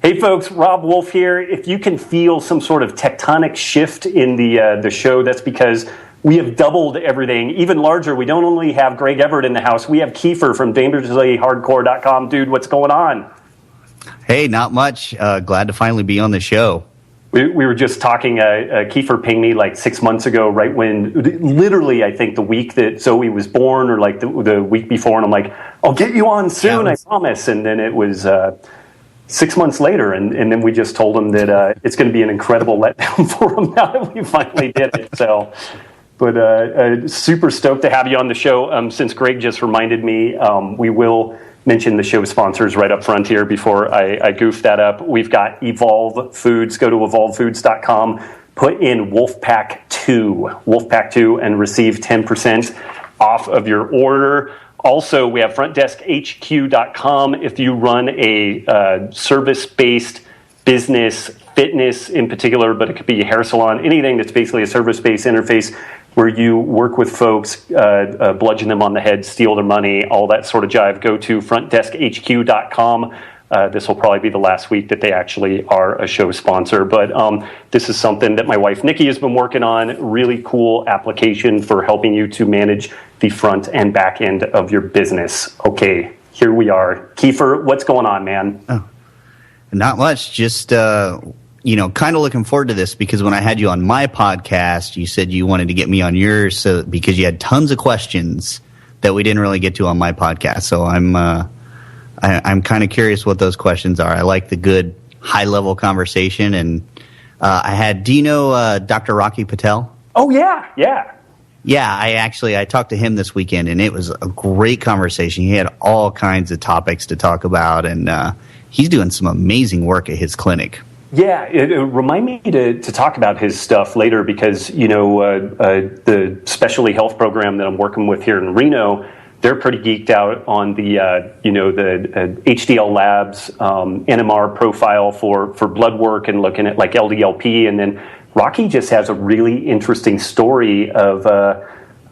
Hey folks, Robb Wolf here. If you can feel some sort of tectonic shift in the show, that's because we have doubled everything, even larger. We don't only have Greg Evett in the house, we have Kiefer from dangerouslyhardcore.com. Dude, what's going on? Hey, not much. Glad to finally be on the show. We were just talking, Kiefer pinged me like 6 months ago, right when, literally, I think the week that Zoe was born or like the week before, and I'm like, I'll get you on soon, I promise. And then it was 6 months later, and then we just told him that it's going to be an incredible letdown for him now that we finally did it. So, but super stoked to have you on the show. Since Greg just reminded me, we will mention the show sponsors right up front here before I goof that up. We've got Evolve Foods. Go to evolvefoods.com, put in Wolfpack 2, and receive 10% off of your order. Also, we have frontdeskhq.com. If you run a service-based business, fitness in particular, but it could be a hair salon, anything that's basically a service-based interface where you work with folks, bludgeon them on the head, steal their money, all that sort of jive, go to frontdeskhq.com. This will probably be the last week that they actually are a show sponsor. But this is something that my wife, Nikki, has been working on. Really cool application for helping you to manage the front and back end of your business. Okay, here we are. Kiefer, what's going on, man? Oh, not much. Just, kind of looking forward to this because when I had you on my podcast, you said you wanted to get me on yours because you had tons of questions that we didn't really get to on my podcast. So I'm kind of curious what those questions are. I like the good high-level conversation. And do you know Dr. Rocky Patel? Oh, yeah. Yeah, I talked to him this weekend, and it was a great conversation. He had all kinds of topics to talk about, and he's doing some amazing work at his clinic. Yeah, remind me to talk about his stuff later because, the specialty health program that I'm working with here in Reno, they're pretty geeked out on the HDL labs, NMR profile for blood work and looking at like LDLP. And then Rocky just has a really interesting story of,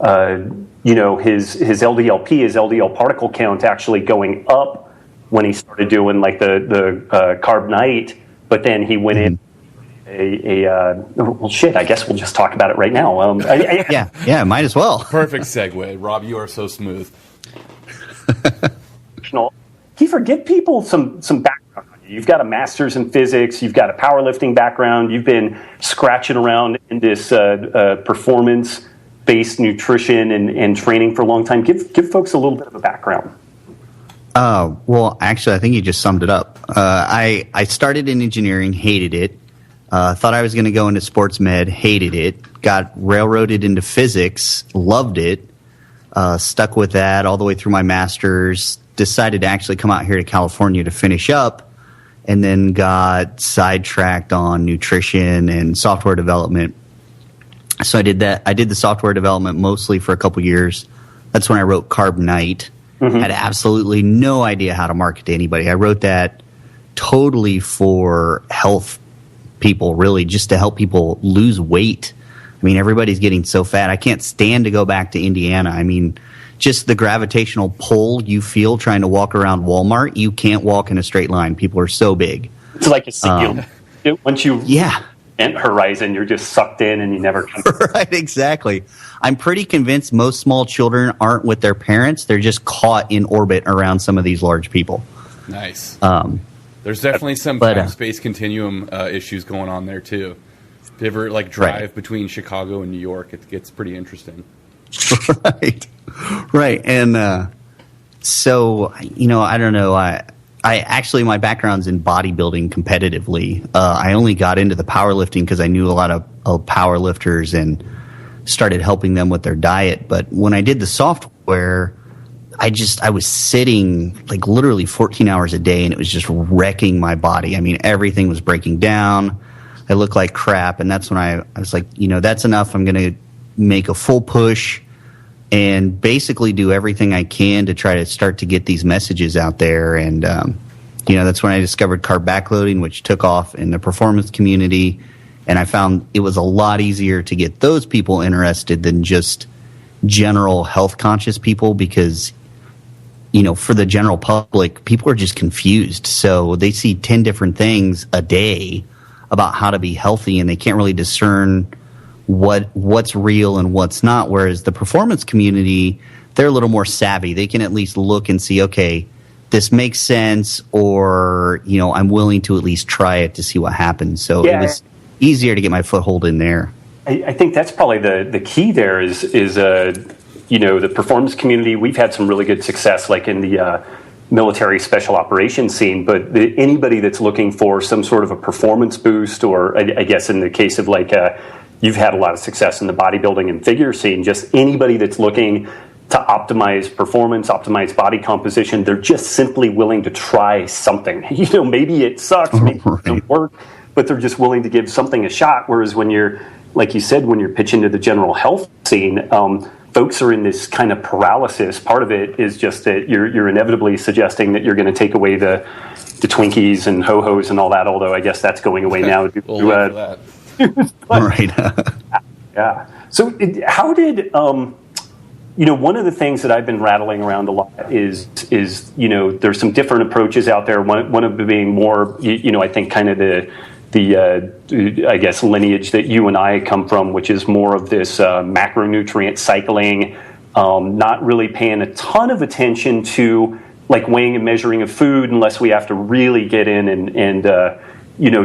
his LDLP, his LDL particle count actually going up when he started doing like the carb night. But then he went in I guess we'll just talk about it right now. Yeah, might as well. Perfect segue. Rob, you are so smooth. Kiefer, give people some background on you. You've got a master's in physics. You've got a powerlifting background. You've been scratching around in this performance-based nutrition and training for a long time. Give folks a little bit of a background. Well, actually, I think you just summed it up. I started in engineering, hated it. Thought I was going to go into sports med, hated it. Got railroaded into physics, loved it. Stuck with that all the way through my master's. Decided to actually come out here to California to finish up, and then got sidetracked on nutrition and software development. So I did that. I did the software development mostly for a couple years. That's when I wrote Carb Night. Mm-hmm. Had absolutely no idea how to market to anybody. I wrote that totally for health people, really, just to help people lose weight. I mean, everybody's getting so fat. I can't stand to go back to Indiana. I mean, just the gravitational pull you feel trying to walk around Walmart, you can't walk in a straight line. People are so big. It's like a singular. Once you enter horizon, you're just sucked in and you never come. Right, exactly. I'm pretty convinced most small children aren't with their parents. They're just caught in orbit around some of these large people. Nice. There's definitely some time-space continuum issues going on there, too. If you ever drive between Chicago and New York, it gets pretty interesting. Right. And so, I don't know. I actually, my background's in bodybuilding competitively. I only got into the powerlifting because I knew a lot of powerlifters and started helping them with their diet. But when I did the software, I was sitting like literally 14 hours a day, and it was just wrecking my body. I mean, everything was breaking down. I looked like crap. And that's when I was like, that's enough. I'm going to make a full push and basically do everything I can to try to start to get these messages out there. And, that's when I discovered carb backloading, which took off in the performance community. And I found it was a lot easier to get those people interested than just general health conscious people, because for the general public, people are just confused. So they see 10 different things a day about how to be healthy, and they can't really discern what's real and what's not. Whereas the performance community, they're a little more savvy. They can at least look and see, okay, this makes sense, or, I'm willing to at least try it to see what happens. So it was easier to get my foothold in there. I think that's probably the key there is the performance community. We've had some really good success, like in the military special operations scene, but anybody that's looking for some sort of a performance boost, or I guess in the case of you've had a lot of success in the bodybuilding and figure scene, just anybody that's looking to optimize performance, optimize body composition, they're just simply willing to try something. Maybe it sucks, maybe it doesn't work, but they're just willing to give something a shot. Whereas when you're, like you said, when you're pitching to the general health scene, folks are in this kind of paralysis. Part of it is just that you're inevitably suggesting that you're going to take away the Twinkies and ho-hos and all that, although I guess that's going away now. Right. Yeah. So how did... one of the things that I've been rattling around a lot is there's some different approaches out there. One of them being more, I think kind of the I guess lineage that you and I come from, which is more of this macronutrient cycling, not really paying a ton of attention to like weighing and measuring of food unless we have to really get in and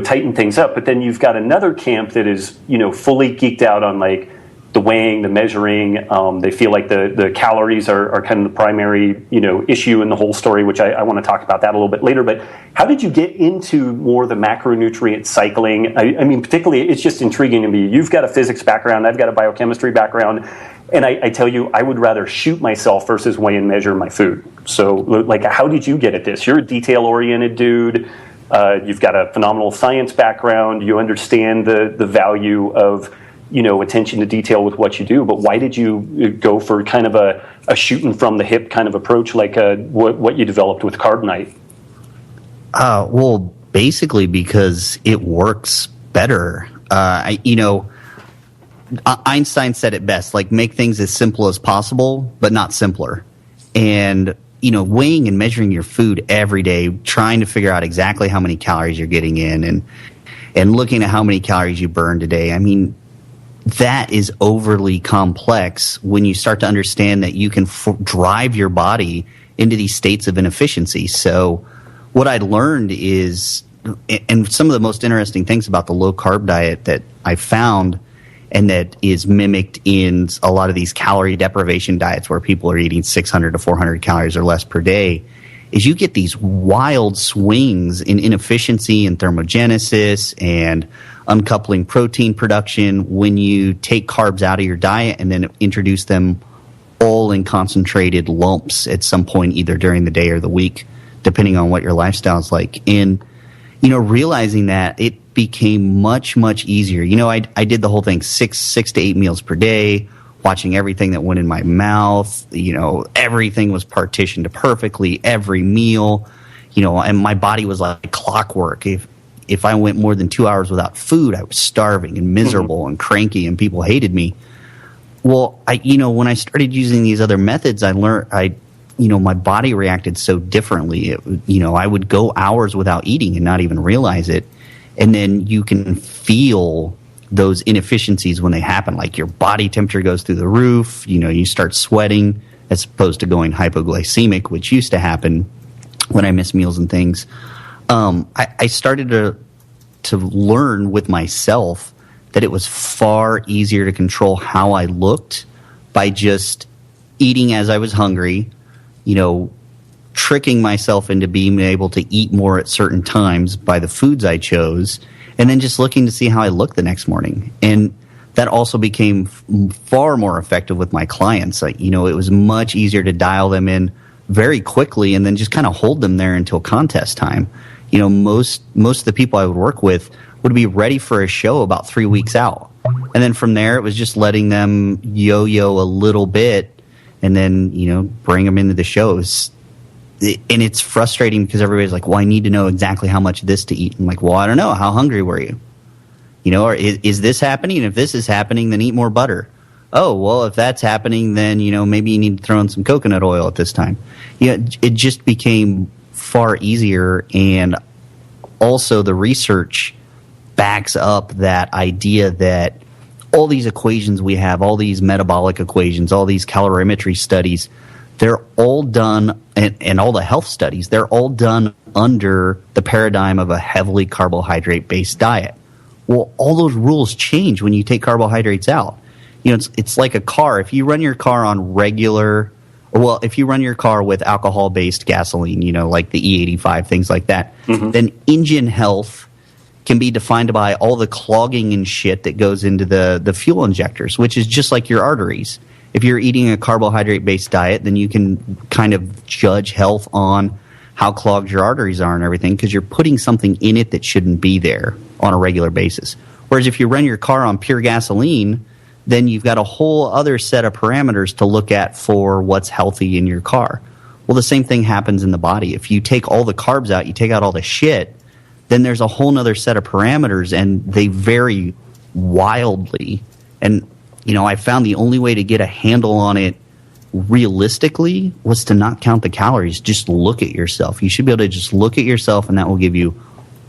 tighten things up. But then you've got another camp that is fully geeked out on like the weighing, the measuring. They feel like the calories are kind of the primary, issue in the whole story, which I want to talk about that a little bit later. But how did you get into more the macronutrient cycling? I mean, particularly, it's just intriguing to me. You've got a physics background. I've got a biochemistry background. And I tell you, I would rather shoot myself versus weigh and measure my food. So, like, how did you get at this? You're a detail-oriented dude. You've got a phenomenal science background. You understand the value of attention to detail with what you do, but why did you go for kind of a shooting from the hip kind of approach, like what you developed with Carbonite? Well, basically because it works better. Einstein said it best, like make things as simple as possible, but not simpler. And, weighing and measuring your food every day, trying to figure out exactly how many calories you're getting in and looking at how many calories you burned a day. I mean, that is overly complex when you start to understand that you can drive your body into these states of inefficiency. So what I learned is, and some of the most interesting things about the low-carb diet that I found and that is mimicked in a lot of these calorie deprivation diets where people are eating 600 to 400 calories or less per day, is you get these wild swings in inefficiency and thermogenesis and uncoupling protein production when you take carbs out of your diet and then introduce them all in concentrated lumps at some point, either during the day or the week, depending on what your lifestyle is like. And, realizing that, it became much, much easier. I did the whole thing, six to 8 meals per day, watching everything that went in my mouth. Everything was partitioned perfectly, every meal, and my body was like clockwork. If I went more than 2 hours without food, I was starving and miserable and cranky, and people hated me. Well, when I started using these other methods, I learned my body reacted so differently. I would go hours without eating and not even realize it. And then you can feel those inefficiencies when they happen. Like your body temperature goes through the roof, you start sweating as opposed to going hypoglycemic, which used to happen when I missed meals and things. I started to learn with myself that it was far easier to control how I looked by just eating as I was hungry, tricking myself into being able to eat more at certain times by the foods I chose, and then just looking to see how I looked the next morning. And that also became far more effective with my clients. It was much easier to dial them in very quickly and then just kind of hold them there until contest time. Most of the people I would work with would be ready for a show about 3 weeks out. And then from there, it was just letting them yo-yo a little bit and then, bring them into the shows. And it's frustrating because everybody's like, well, I need to know exactly how much of this to eat. I'm like, well, I don't know. How hungry were you? Or is this happening? And if this is happening, then eat more butter. oh, well, if that's happening, then, maybe you need to throw in some coconut oil at this time. It just became far easier, and also the research backs up that idea that all these equations we have, all these metabolic equations, all these calorimetry studies, they're all done, and all the health studies, they're all done under the paradigm of a heavily carbohydrate-based diet. Well, all those rules change when you take carbohydrates out. It's like a car. If you run your car on if you run your car with alcohol-based gasoline, like the E85, things like that, then engine health can be defined by all the clogging and shit that goes into the fuel injectors, which is just like your arteries. If you're eating a carbohydrate-based diet, then you can kind of judge health on how clogged your arteries are and everything, because you're putting something in it that shouldn't be there on a regular basis. Whereas if you run your car on pure gasoline, then you've got a whole other set of parameters to look at for what's healthy in your car. Well, the same thing happens in the body. If you take all the carbs out, you take out all the shit, then there's a whole other set of parameters, and they vary wildly. And, I found the only way to get a handle on it realistically was to not count the calories. Just look at yourself. You should be able to just look at yourself, and that will give you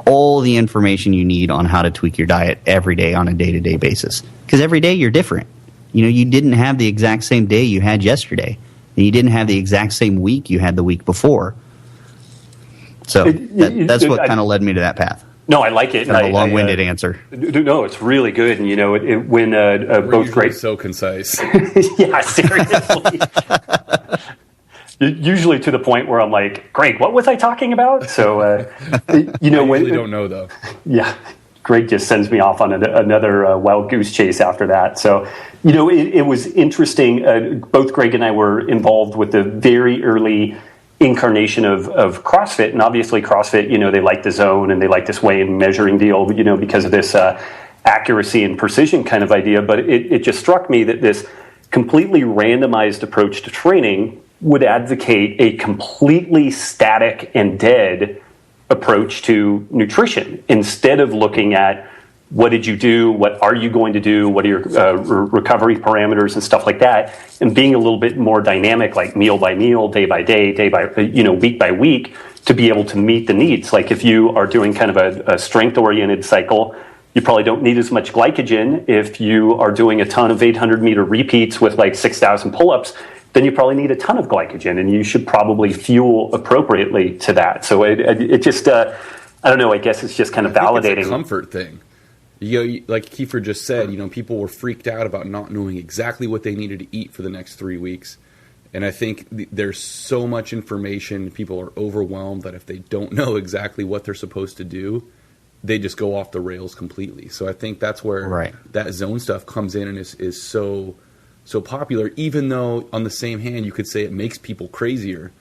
all the information you need on how to tweak your diet every day on a day-to-day basis. Because every day you're different. You didn't have the exact same day you had yesterday, and you didn't have the exact same week you had the week before. So that's what kind of led me to that path. No, I like it. Kind of a long-winded answer. No, it's really good. And when both great, so concise. Yeah, seriously. Usually to the point where I'm like, Greg, what was I talking about? So I usually don't know though. Yeah, Greg just sends me off on another wild goose chase after that. So it was interesting. Both Greg and I were involved with the very early incarnation of CrossFit, and obviously CrossFit, they like the zone and they like this weigh and measuring deal, because of this accuracy and precision kind of idea. But it just struck me that this completely randomized approach to training would advocate a completely static and dead approach to nutrition, instead of looking at what did you do, what are you going to do, what are your recovery parameters and stuff like that, and being a little bit more dynamic, like meal by meal, day by day, week by week, to be able to meet the needs. Like if you are doing kind of a strength-oriented cycle, you probably don't need as much glycogen. If you are doing a ton of 800-meter repeats with like 6,000 pull-ups, then you probably need a ton of glycogen, and you should probably fuel appropriately to that. So it just, I don't know, I guess it's just kind of validating. It's a comfort thing. Like Kiefer just said, people were freaked out about not knowing exactly what they needed to eat for the next 3 weeks. And I think there's so much information, people are overwhelmed that if they don't know exactly what they're supposed to do, they just go off the rails completely. So I think that's where that zone stuff comes in and is so popular, even though on the same hand you could say it makes people crazier.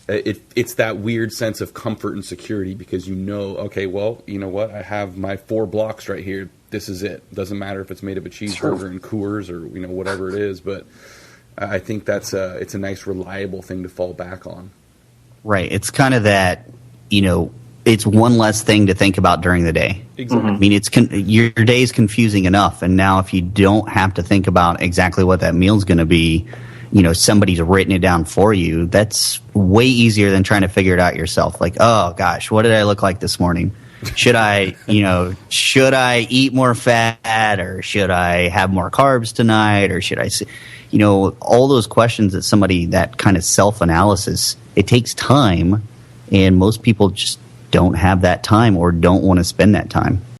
It's that weird sense of comfort and security, because okay, well, you know what? I have my 4 blocks right here. This is it. Doesn't matter if it's made of a cheeseburger and Coors or whatever it is. But I think it's a nice reliable thing to fall back on. Right. It's kind of that, it's one less thing to think about during the day. Exactly. I mean, your day is confusing enough, and now if you don't have to think about exactly what that meal's going to be, somebody's written it down for you, that's way easier than trying to figure it out yourself. Like, oh gosh, what did I look like this morning? Should I eat more fat, or should I have more carbs tonight, or should I, all those questions that kind of self-analysis, it takes time, and most people just don't have that time or don't want to spend that time.